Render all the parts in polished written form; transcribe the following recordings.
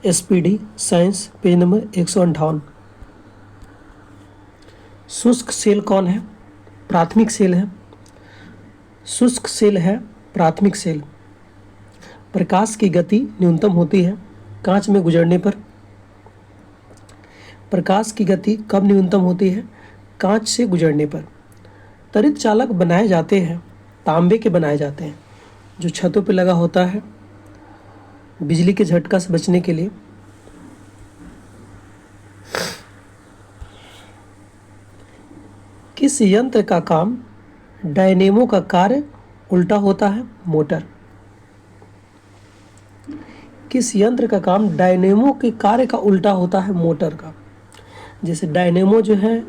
SPD science page number 158। शुष्क cell कौन है? प्राथमिक सेल है। शुष्क सेल है प्राथमिक सेल। प्रकाश की गति न्यूनतम होती है कांच में गुजरने पर। प्रकाश की गति कब न्यूनतम होती है? कांच से गुजरने पर। त्वरित चालक बनाए जाते हैं, तांबे के बनाए जाते हैं, जो छतों पर लगा होता है बिजली के झटका से बचने के लिए। किस यंत्र का काम डायनेमो का कार्य उल्टा होता है? मोटर। किस यंत्र का काम डायनेमो के कार्य का उल्टा होता है? मोटर का। जैसे डायनेमो जो है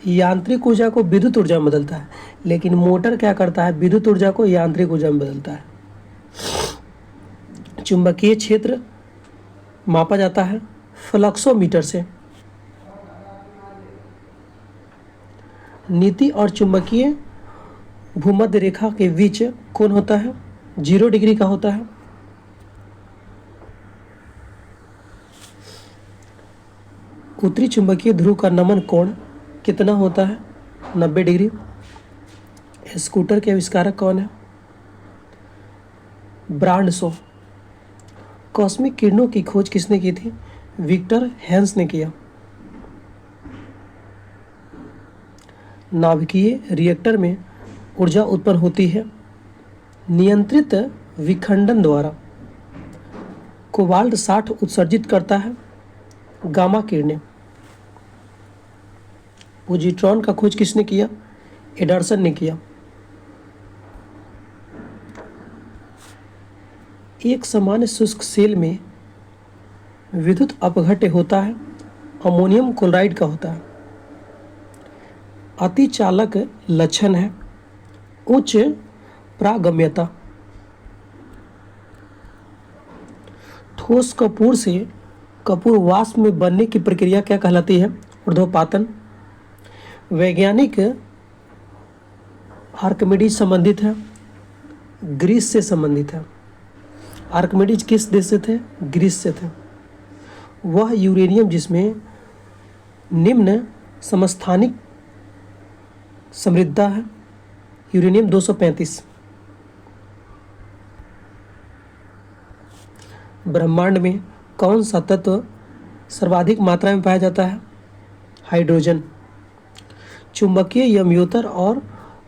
यांत्रिक ऊर्जा को विद्युत ऊर्जा में बदलता है, लेकिन मोटर क्या करता है? विद्युत ऊर्जा को यांत्रिक ऊर्जा में बदलता है। चुंबकीय क्षेत्र मापा जाता है फ्लक्सोमीटर से। नीति और चुंबकीय भूमध्य रेखा के बीच कोण होता है? 0 डिग्री का होता है। उत्तरी चुंबकीय ध्रुव का नमन कोण कितना होता है? 90 डिग्री। स्कूटर के आविष्कारक कौन है? ब्रांडसो। कॉस्मिक किरणों की खोज किसने की थी? विक्टर हेंस ने किया। नाभिकीय रिएक्टर में ऊर्जा उत्पन्न होती है नियंत्रित विखंडन द्वारा। कोबाल्ट 60 उत्सर्जित करता है गामा किरणें। पोजिट्रॉन का खोज किसने किया? एडरसन ने किया। एक सामान्य शुष्क सेल में विद्युत अपघट्य होता है अमोनियम क्लोराइड का होता है। अतिचालक लक्षण है उच्च प्रागम्यता। ठोस कपूर से कपूर वाष्प में बनने की प्रक्रिया क्या कहलाती है? ऊर्ध्वपातन। वैज्ञानिक आर्किमिडीज संबंधित है ग्रीस से संबंधित है। आर्किमिडीज किस देश से थे? ग्रीस से थे। वह यूरेनियम जिसमें निम्न समस्थानिक समृद्धता है यूरेनियम 235। ब्रह्मांड में कौन सा तत्व सर्वाधिक मात्रा में पाया जाता है? हाइड्रोजन। चुंबकीय यमयोतर और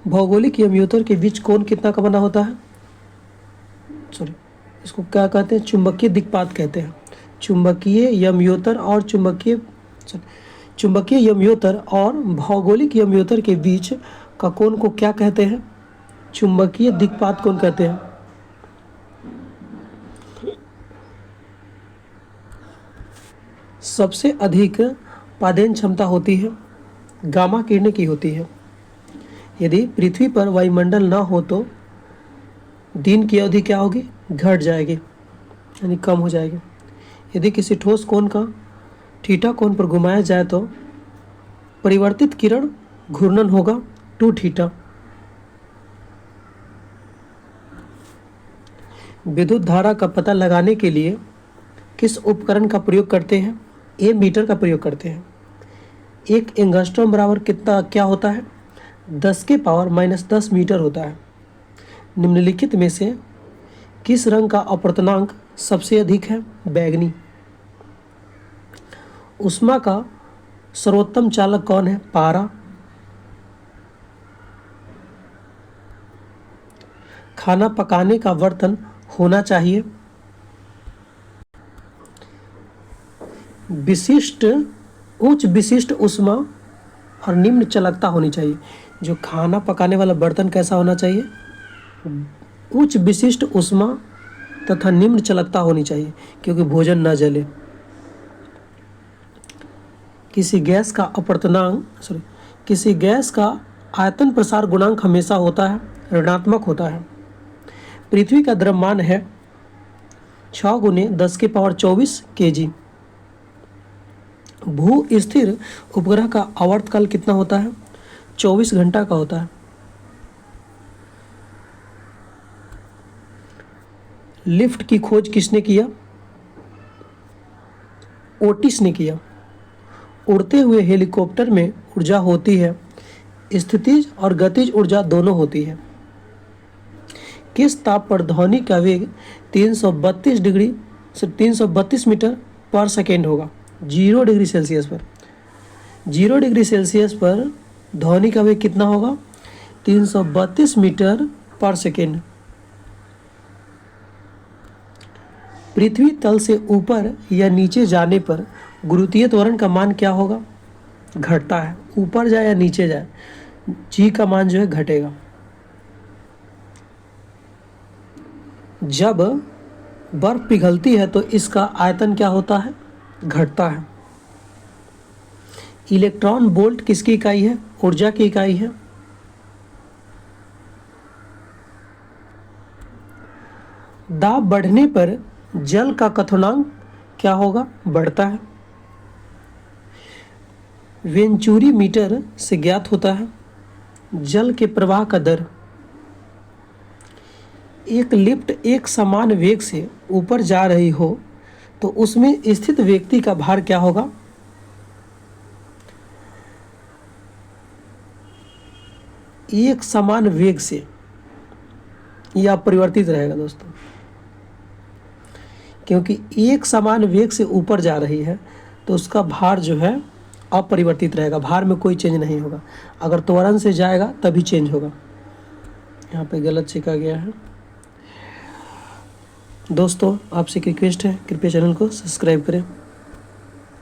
भौगोलिक यमयोतर के बीच कोण कितना का बना होता है? इसको क्या कहते हैं? चुंबकीय दिक्पात कहते हैं। चुंबकीय यमयोतर और भौगोलिक यमयोतर के बीच का कोण को क्या कहते हैं? चुंबकीय दिक्पात कोण कहते हैं। सबसे अधिक पादेन क्षमता होती है गामा किरणें की होती है। यदि पृथ्वी पर वायुमंडल न हो तो दिन की अवधि क्या होगी? घट जाएगी, यानी कम हो जाएगी। यदि किसी ठोस कोण का थीटा कोण पर घुमाया जाए तो परिवर्तित किरण घूर्णन होगा 2 थीटा। विद्युत धारा का पता लगाने के लिए किस उपकरण का प्रयोग करते हैं? मीटर का प्रयोग करते हैं। एक एंगस्ट्रॉम बराबर कितना क्या होता है? 10⁻⁻10 मीटर होता है। निम्नलिखित में से किस रंग का अपवर्तनांक सबसे अधिक है? बैगनी। ऊष्मा का सर्वोत्तम चालक कौन है? पारा। खाना पकाने का बर्तन होना चाहिए उच्च विशिष्ट ऊष्मा और निम्न चालकता होनी चाहिए। जो खाना पकाने वाला बर्तन कैसा होना चाहिए? उच्च विशिष्ट ऊष्मा तथा निम्न चालकता होनी चाहिए, क्योंकि भोजन न जले। किसी गैस का आयतन प्रसार गुणांक हमेशा होता है ऋणात्मक होता है। पृथ्वी का द्रव्यमान है 6 × 10⁻24 kg। भू स्थिर उपग्रह का आवर्तकाल कितना होता है? 24 घंटा का होता है। लिफ्ट की खोज किसने किया? ओटिस ने किया। उड़ते हुए हेलीकॉप्टर में ऊर्जा होती है, स्थितिज और गतिज ऊर्जा दोनों होती है। किस ताप पर ध्वनि का वेग 332 डिग्री से 332 मीटर पर सेकेंड होगा? 0 डिग्री सेल्सियस पर। 0 डिग्री सेल्सियस पर ध्वनि का वेग कितना होगा? 332 मीटर पर सेकेंड। पृथ्वी तल से ऊपर या नीचे जाने पर गुरुत्वीय त्वरण का मान क्या होगा? घटता है। ऊपर जाए या नीचे जाए, जी का मान जो है घटेगा। जब बर्फ पिघलती है तो इसका आयतन क्या होता है? घटता है। इलेक्ट्रॉन वोल्ट किसकी इकाई है? ऊर्जा की इकाई है। दाब बढ़ने पर जल का क्वथनांक क्या होगा? बढ़ता है। वेंचुरी मीटर से ज्ञात होता है। जल के प्रवाह का दर। एक लिफ्ट एक समान वेग से ऊपर जा रही हो तो उसमें स्थित व्यक्ति का भार क्या होगा? एक समान वेग से, यह अपरिवर्तित रहेगा दोस्तों, क्योंकि एक समान वेग से ऊपर जा रही है तो उसका भार जो है अपरिवर्तित रहेगा, भार में कोई चेंज नहीं होगा। अगर त्वरण से जाएगा तभी चेंज होगा। यहाँ पे गलत लिखा गया है। दोस्तों आपसे एक रिक्वेस्ट है, कृपया चैनल को सब्सक्राइब करें।